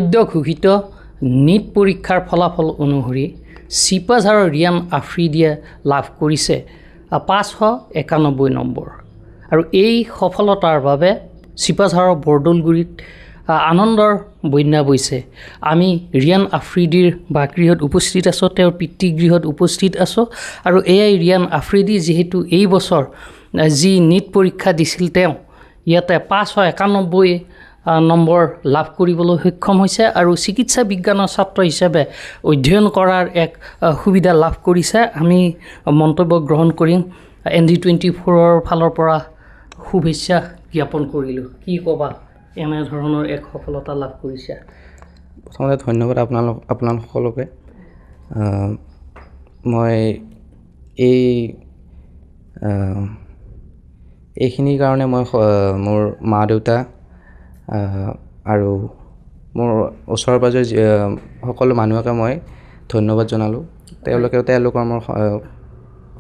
সদ্য ঘোষিত নীট পৰীক্ষাৰ ফলাফল অনুসৰি চিপাঝাৰৰ ৰিয়ান আফ্ৰিদিয়ে লাভ কৰিছে 591 নম্বৰ আৰু এই সফলতাৰ বাবে চিপাঝাৰৰ বৰদলগুৰিত আনন্দৰ বন্যা বৈছে। আমি ৰিয়ান আফ্ৰিদিৰ বাসগৃহত উপস্থিত আছোঁ, তেওঁৰ পিতৃগৃহত উপস্থিত আছোঁ আৰু এয়াই ৰিয়ান আফ্ৰিদি যিহেতু এই বছৰ যি নীট পৰীক্ষা দিছিল তেওঁ ইয়াতে 591 নম্বৰ লাভ কৰিবলৈ সক্ষম হৈছে আৰু চিকিৎসা বিজ্ঞানৰ ছাত্ৰ হিচাপে অধ্যয়ন কৰাৰ এক সুবিধা লাভ কৰিছে। আমি মন্তব্য গ্ৰহণ কৰিম। ND24ৰ ফালৰ পৰা শুভেচ্ছা জ্ঞাপন কৰিলোঁ। কি ক'বা এনেধৰণৰ এক সফলতা লাভ কৰিছে? প্ৰথমতে ধন্যবাদ আপোনালোকসকলকে। মই এইখিনিৰ কাৰণে মই মোৰ মা দেউতা আৰু মোৰ ওচৰে পাজৰে সকলো মানুহকে মই ধন্যবাদ জনালোঁ। তেওঁলোকৰ মোৰ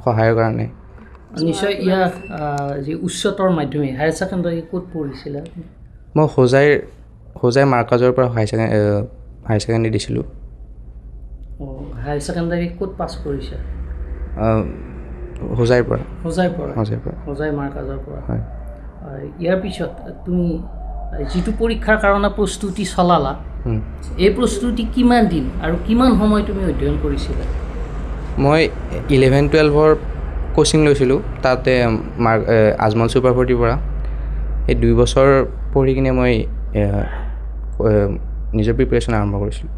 সহায়ৰ কাৰণে। নিশ্চয় ইয়াৰ যি উচ্চতৰ মাধ্যমিক হায়াৰ ছেকেণ্ডাৰী ক'ত পঢ়িছিলে? মই হোজাই মাৰ্কাজৰ পৰা হায়াৰ ছেকেণ্ডাৰী দিছিলোঁ। হায়াৰ ছেকেণ্ডাৰী ক'ত পাছ কৰিছে? হোজাইৰ পৰা। হোজাই মাৰ্কাজৰ পৰা। হয়। ইয়াৰ পিছত তুমি যিটো পৰীক্ষাৰ কাৰণে প্ৰস্তুতি চলালা, এই প্ৰস্তুতি কিমান দিন আৰু কিমান সময় তুমি অধ্যয়ন কৰিছিলা? মই 11-12ৰ কোচিং লৈছিলোঁ তাতে আজমল চুপাৰফৰ্টিৰ পৰা। এই 2 বছৰ পঢ়ি কিনে মই নিজৰ প্ৰিপেৰেশ্যন আৰম্ভ কৰিছিলোঁ।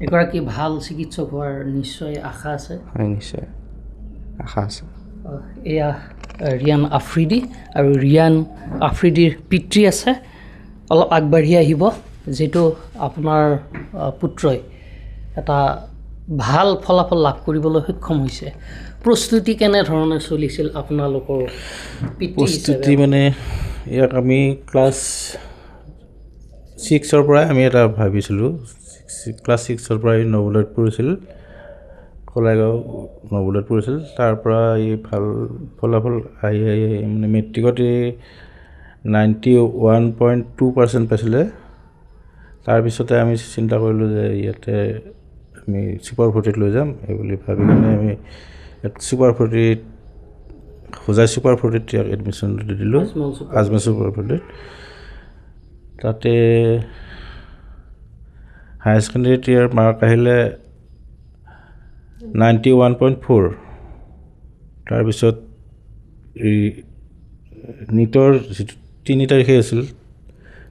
এগৰাকী ভাল চিকিৎসক হোৱাৰ নিশ্চয় আশা আছে? হয়, নিশ্চয় আশা আছে। এয়া ৰিয়ান আফ্ৰিদি আৰু ৰিয়ান আফ্ৰিদিৰ পিতৃ আছে। অলপ আগবাঢ়ি আহিব। যিটো আপোনাৰ পুত্ৰই এটা ভাল ফলাফল লাভ কৰিবলৈ সক্ষম হৈছে, প্ৰস্তুতি কেনেধৰণে চলিছিল আপোনালোকৰ? প্ৰস্তুতি মানে ইয়াক আমি ক্লাছ 6ৰ পৰাই আমি এটা ভাবিছিলোঁ। ক্লাছ 6ৰ পৰাই নৱোদয়ত পঢ়িছিল, কলাইগাঁও নৱোদয়ত পঢ়িছিল। তাৰ পৰা এই ভাল ফলাফল আহি মানে মেট্ৰিকত 91.2% পাইছিলে। তাৰপিছতে আমি চিন্তা কৰিলোঁ যে ইয়াতে আমি চুপাৰফৰ্টিত লৈ যাম এইবুলি ভাবি কিনে আমি হোজাই চুপাৰফৰ্টিত ইয়াক এডমিশ্যন দি দিলোঁ, আজমল চুপাৰফৰ্টিত। তাতে হায়াৰ ছেকেণ্ডেৰীত ইয়াৰ মাৰ্ক আহিলে 91.4। তাৰপিছত নীটৰ যিটো 3 তাৰিখে আছিল,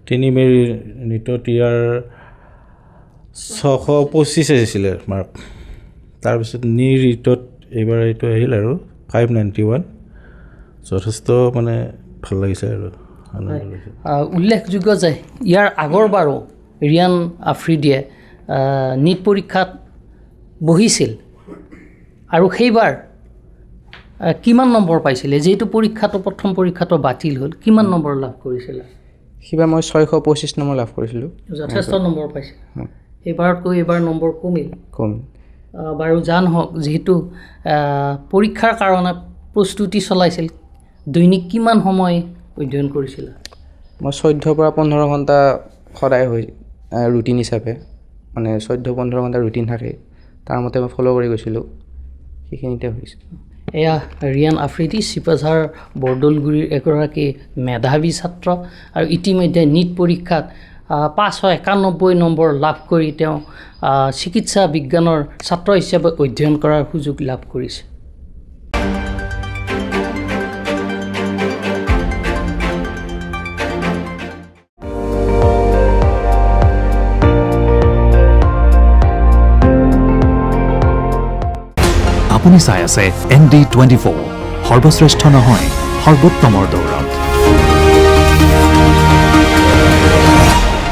3 মে'ৰ নীটত ইয়াৰ 625 আহিছিলে মাৰ্ক। তাৰপিছত নীটত এইবাৰ এইটো আহিল আৰু 591। যথেষ্ট মানে ভাল লাগিছে আৰু আনন্দ লাগিছে। উল্লেখযোগ্য যে ইয়াৰ আগৰবাৰো ৰিয়ান আফ্ৰিদিয়ে নীট পৰীক্ষাত বহিছিল আৰু সেইবাৰ কিমান নম্বৰ পাইছিলে? যিহেতু প্ৰথম পৰীক্ষাটো বাতিল হ'ল, কিমান নম্বৰ লাভ কৰিছিলে? সেইবাৰ মই 625 নম্বৰ লাভ কৰিছিলোঁ। যথেষ্ট নম্বৰ পাইছিল। সেইবাৰতকৈ এইবাৰ নম্বৰ কমিল। বাৰু জান হওক, যিহেতু পৰীক্ষাৰ কাৰণে প্ৰস্তুতি চলাইছিল, দৈনিক কিমান সময় অধ্যয়ন কৰিছিলে? মই 14 পৰা 15 ঘণ্টা সদায় ৰুটিন হিচাপে, মানে 14-15 ঘণ্টা ৰুটিন থাকে, তাৰ মতে মই ফ'ল' কৰি গৈছিলোঁ। সেইখিনিতে হৈছে। এয়া ৰিয়ান আফ্ৰিদি, চিপাঝাৰ বৰদলগুৰিৰ এগৰাকী মেধাৱী ছাত্ৰ আৰু ইতিমধ্যে নীট পৰীক্ষাত 591 নম্বৰ লাভ কৰি তেওঁ চিকিৎসা বিজ্ঞানৰ ছাত্ৰ হিচাপে অধ্যয়ন কৰাৰ সুযোগ লাভ কৰিছে। আপুনি চাই আছে ND24, সৰ্বশ্ৰেষ্ঠ নহয় সৰ্বোত্তমৰ দৌৰত।